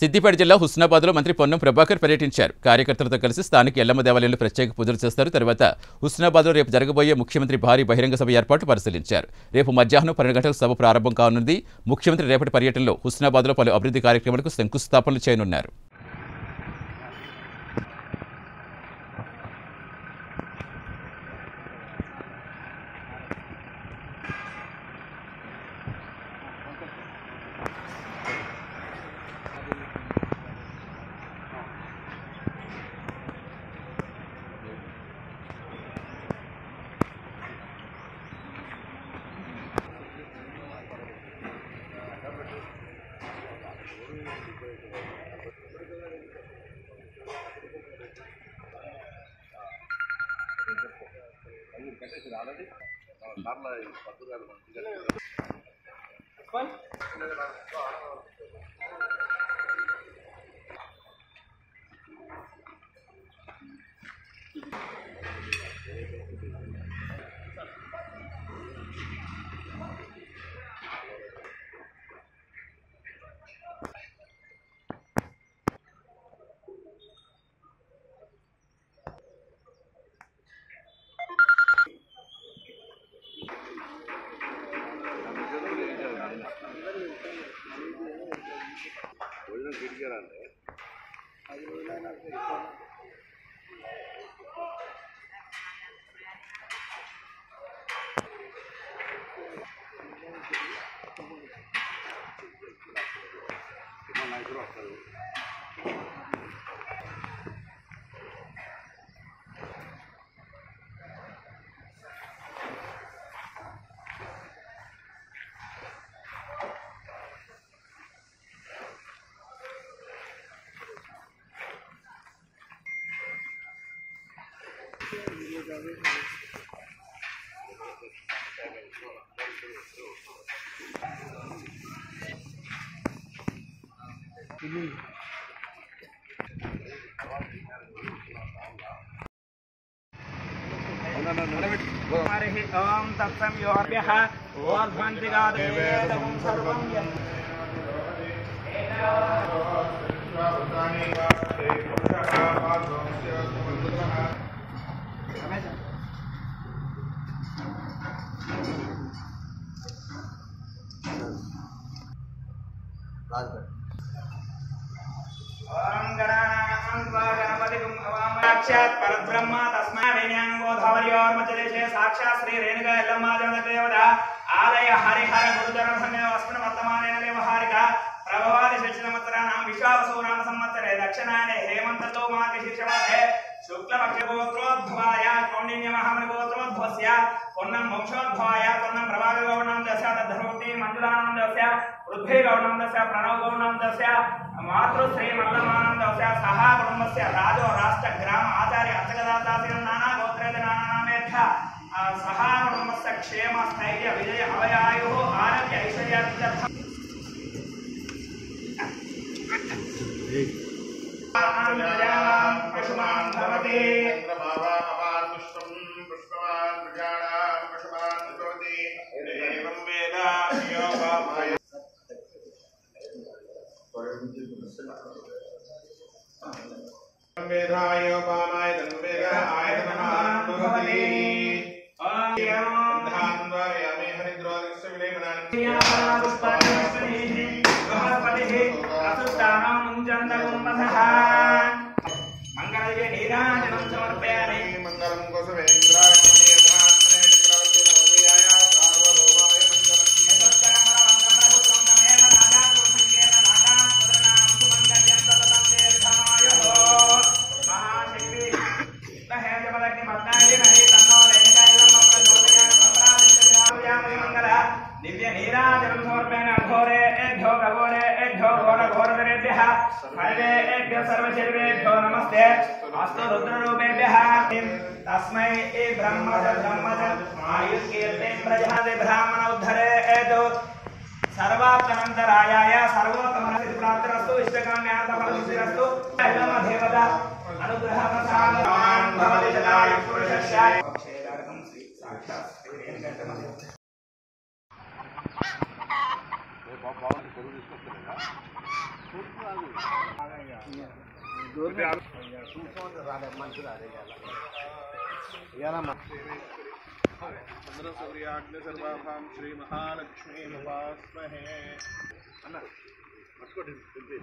సిద్దిపేట జిల్లా హుస్నాబాద్లో మంత్రి పొన్నం ప్రభాకర్ పర్యటించారు. కార్యకర్తలతో కలిసి స్థానిక ఎల్లమ్మ దేవాలయంలో ప్రత్యేక పూజలు చేస్తారు. తర్వాత హుస్నాబాద్లో రేపు జరగబోయే ముఖ్యమంత్రి భారీ బహిరంగ సభ ఏర్పాటు పరిశీలించారు. రేపు మధ్యాహ్నం 12 గంటలకు సభ ప్రారంభం కానుంది. ముఖ్యమంత్రి రేపటి పర్యటనలో హుస్నాబాద్లో పలు అభివృద్ధి కార్యక్రమాలకు శంకుస్థాపనలు చేయనున్నారు. ओम तत्सम योऽभ्यः ओर्ध्वन्तिगादेवं सर्वं साक्षात् परब्रह्म तस्मै गोधावर्योर्मध्यदेशे साक्षात् श्री रेणुका यल्लम्मा देवता आलय हरिहर गुरुचरण संगम अस्मिन् वर्तमानेन व्यवहारिक प्रभवादि षट्संवत्सराणां विश्वावसु नाम संवत्सरे दक्षिणायने हेमन्ततो मार्गशीर्षमासे शुक्लपक्षगोत्रोद्भवाय कौण्डिन्यमहामृगोत्रोद्भवस्य पुन्नं वंशोद्भवाय पुन्नं प्रभाकगौर्णं दस्य तद्धर्मवती मञ्जुलानां दस्य पृथ्वीगौर्णं दस्य प्रणवगौर्णं दस्य मातृश्री मल्लमानं दस्य सह कुटुम्बस्य राजो राष्ट्र ग्राम आचार्य अर्चकदातादिनं नाना गोत्रेण नानानामेभ्यः सह कुटुम्बस्य क्षेम स्थैर्य विजय अभयायुः आरोग्य ऐश्वर्यार्थं पशुमान् भवति चन्द्रभावान् पुष्पं पुष्पवान् प्रजानां पशुमान् भवति एवं वेद योगाय वेदाय पामाय तन्वेद आयतनमान् भवति धान्वारयामि हरिद्रोदस्य विलेपनान् पुष्पाणि बृहस्पतिः असुष्टानां मुञ्जन्तकुम्भसः मंगलये नीराजनं समर्पयामि मंगलं गोसवेन्द्राय मणियथास्त्रे चक्रवर्ति नवोदयाय सार्वभौमाय मंगलम् एतच्चरमरमङ्गलपुत्रं तमेव राजातो संकीर्ण नागात् पुत्रनां सुमङ्गल्यं सततं दीर्घमायुः महाशक्ति नहेजमलग्नि पद्मायि नहि तन्नो रेणुका यल्लम्मा प्रचोदयात् अपराधितयामि मंगल दिव्य नीराजनं समर्पयामि अघोरे एभ्यो गघोरे एभ्यो घोरघोरधरेभ्यः सर्वेभ्यो सर्वशरीरेभ्यो नमस्ते अस्तु रुद्ररूपेभ्यः तस्मै ब्रह्मज आयुष्कीर्ते प्रजाते ब्राह्मण उद्धरेतु सर्वार्थानन्तरायाय सर्वोत्तमसिद्धिप्राप्तिरस्तु इष्टकाम्यार्थफलसिद्धिरस्तु देवता अनुग्रहप्रसादान् भवति सदायुः पुरुषस्य क्षेदार्थं श्री साक्षात् सूर्याग्नि सर्वाभां श्री महालक्ष्मी उपास्महे अन्न मस्कोटी ఇది